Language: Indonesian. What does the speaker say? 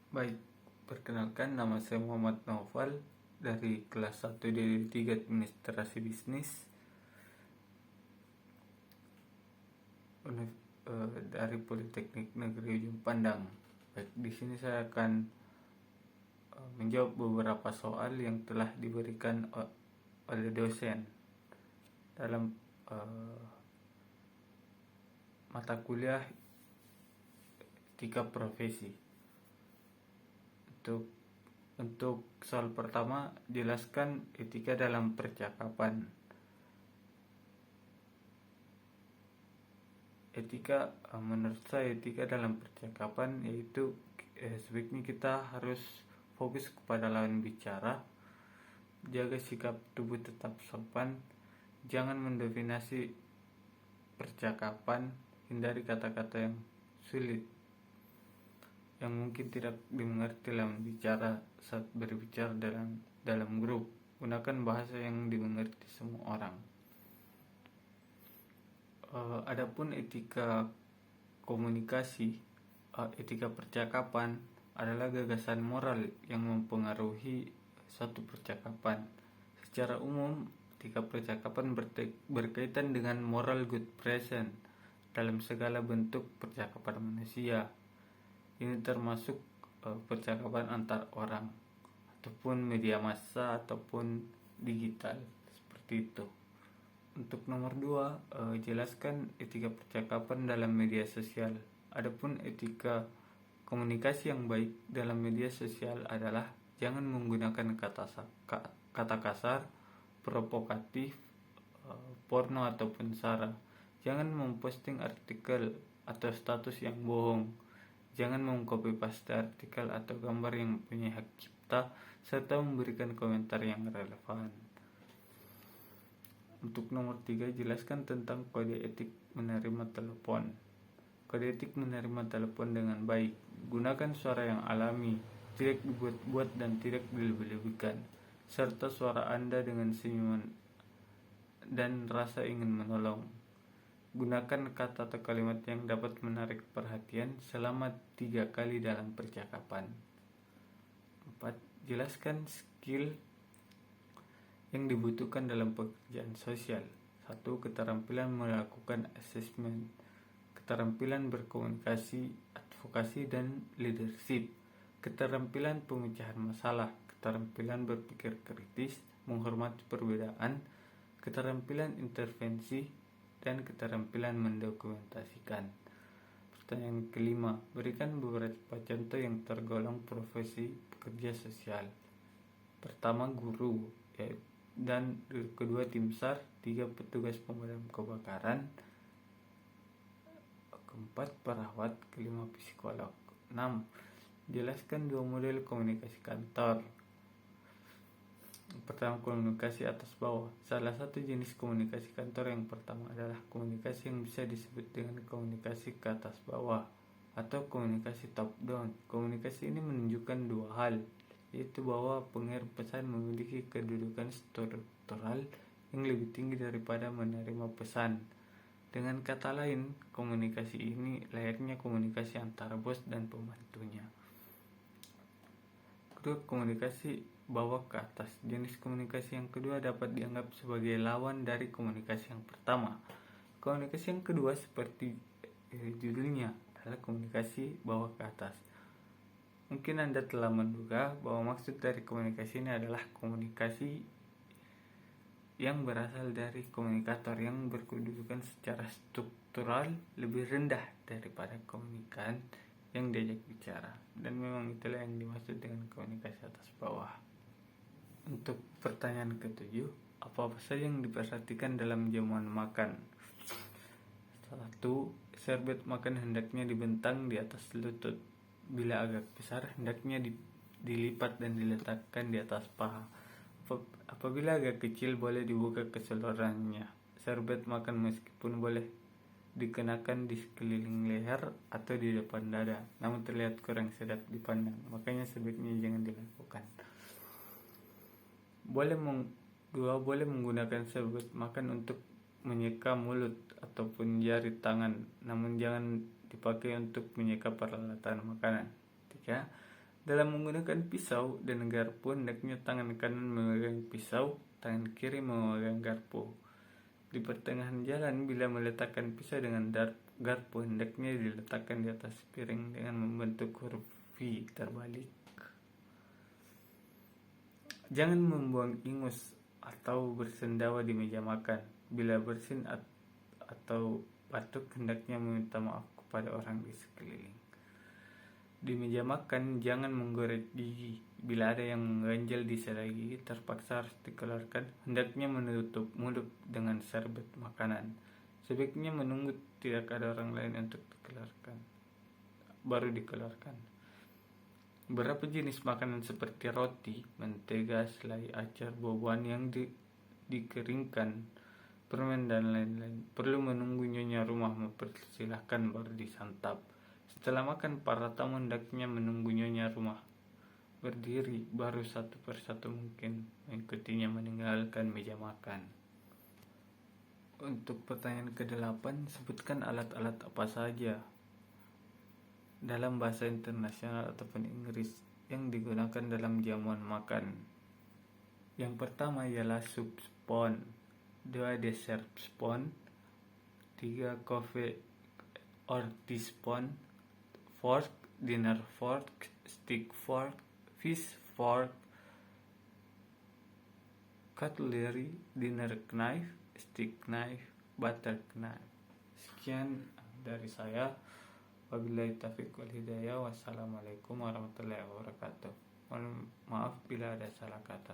Baik, perkenalkan nama saya Muhammad Naufal dari kelas 1 D3 Administrasi Bisnis dari Politeknik Negeri Ujung Pandang. Baik, di sini saya akan menjawab beberapa soal yang telah diberikan oleh dosen dalam mata kuliah etika profesi. Untuk soal pertama, jelaskan etika dalam percakapan. Menurut saya etika dalam percakapan yaitu sebaiknya kita harus fokus kepada lawan bicara, jaga sikap tubuh tetap sopan, jangan mendominasi percakapan, hindari kata-kata yang sulit yang mungkin tidak dimengerti lawan bicara saat berbicara dalam grup. Gunakan bahasa yang dimengerti semua orang. Adapun etika komunikasi, etika percakapan adalah gagasan moral yang mempengaruhi suatu percakapan. Secara umum, etika percakapan berkaitan dengan moral good present dalam segala bentuk percakapan manusia. Ini termasuk percakapan antar orang ataupun media massa ataupun digital, seperti itu. Untuk nomor 2, jelaskan etika percakapan dalam media sosial. Adapun etika komunikasi yang baik dalam media sosial adalah jangan menggunakan kata kasar, provokatif, porno ataupun sara. Jangan memposting artikel atau status yang bohong. Jangan mengcopy paste artikel atau gambar yang mempunyai hak cipta, serta memberikan komentar yang relevan. Untuk nomor 3, jelaskan tentang kode etik menerima telepon. Kode etik menerima telepon dengan baik. Gunakan suara yang alami, tidak dibuat-buat dan tidak dilebih-lebihkan, serta suara Anda dengan senyuman dan rasa ingin menolong. Gunakan kata atau kalimat yang dapat menarik perhatian selama 3 kali dalam percakapan. 4. Jelaskan skill yang dibutuhkan dalam pekerjaan sosial. 1. Keterampilan melakukan assessment, keterampilan berkomunikasi, advokasi dan leadership, keterampilan pemecahan masalah, keterampilan berpikir kritis, menghormati perbedaan, keterampilan intervensi, dan keterampilan mendokumentasikan. Pertanyaan kelima, berikan beberapa contoh yang tergolong profesi pekerja sosial. Pertama, guru, dan kedua tim SAR, 3 petugas pemadam kebakaran, keempat perawat, kelima psikolog. 6. Jelaskan 2 model komunikasi kantor. Pertama, komunikasi atas bawah. Salah satu jenis komunikasi kantor yang pertama adalah komunikasi yang bisa disebut dengan komunikasi ke atas bawah atau komunikasi top down. Komunikasi ini menunjukkan 2 hal, yaitu bahwa pengirim pesan memiliki kedudukan struktural yang lebih tinggi daripada menerima pesan. Dengan kata lain, komunikasi ini layaknya komunikasi antara bos dan pembantunya. Kedua, komunikasi bawah ke atas. Jenis komunikasi yang kedua dapat dianggap sebagai lawan dari komunikasi yang pertama. Komunikasi yang kedua seperti judulnya adalah komunikasi bawah ke atas. Mungkin Anda telah menduga bahwa maksud dari komunikasi ini adalah komunikasi yang berasal dari komunikator yang berkedudukan secara struktural lebih rendah daripada komunikan yang diajak bicara, dan memang itulah yang dimaksud dengan komunikasi atas bawah. Untuk pertanyaan ke-7, apa saja yang diperhatikan dalam jamuan makan? 1. Serbet makan hendaknya dibentang di atas lutut. Bila agak besar, hendaknya dilipat dan diletakkan di atas paha. Apabila agak kecil, boleh dibuka keseluruhannya. Serbet makan meskipun boleh dikenakan di sekeliling leher atau di depan dada, namun terlihat kurang sedap dipandang, makanya sebaiknya jangan dilakukan. Boleh menggunakan serbet makan untuk menyeka mulut ataupun jari tangan, namun jangan dipakai untuk menyeka peralatan makanan. 3. Dalam menggunakan pisau dan garpu, hendaknya tangan kanan memegang pisau, tangan kiri memegang garpu. Di pertengahan jalan, bila meletakkan pisau dengan garpu, hendaknya diletakkan di atas piring dengan membentuk huruf V terbalik. Jangan membuang ingus atau bersendawa di meja makan. Bila bersin atau batuk, hendaknya meminta maaf kepada orang di sekeliling. Di meja makan, jangan menggorek gigi. Bila ada yang mengganjal di sela gigi, terpaksa harus dikeluarkan. Hendaknya menutup mulut dengan serbet makanan. Sebaiknya menunggu tidak ada orang lain untuk dikeluarkan, baru dikeluarkan. Beberapa jenis makanan seperti roti, mentega, selai, acar, buah-buahan yang dikeringkan, permen dan lain-lain perlu menunggu nyonya rumah mempersilahkan baru disantap. Setelah makan, para tamu hendaknya menunggu nyonya rumah berdiri, baru satu persatu mungkin mengikutinya meninggalkan meja makan. Untuk pertanyaan ke-8, sebutkan alat-alat apa saja dalam bahasa internasional ataupun Inggris yang digunakan dalam jamuan makan. Yang pertama ialah soup spoon, 2 dessert spoon, 3 coffee or teaspoon, fork, dinner fork, stick fork, fish fork, cutlery, dinner knife, stick knife, butter knife. Sekian dari saya. Wabillahi taufiq wal hidayah. Wassalamualaikum warahmatullahi wabarakatuh. Mohon maaf bila ada salah kata.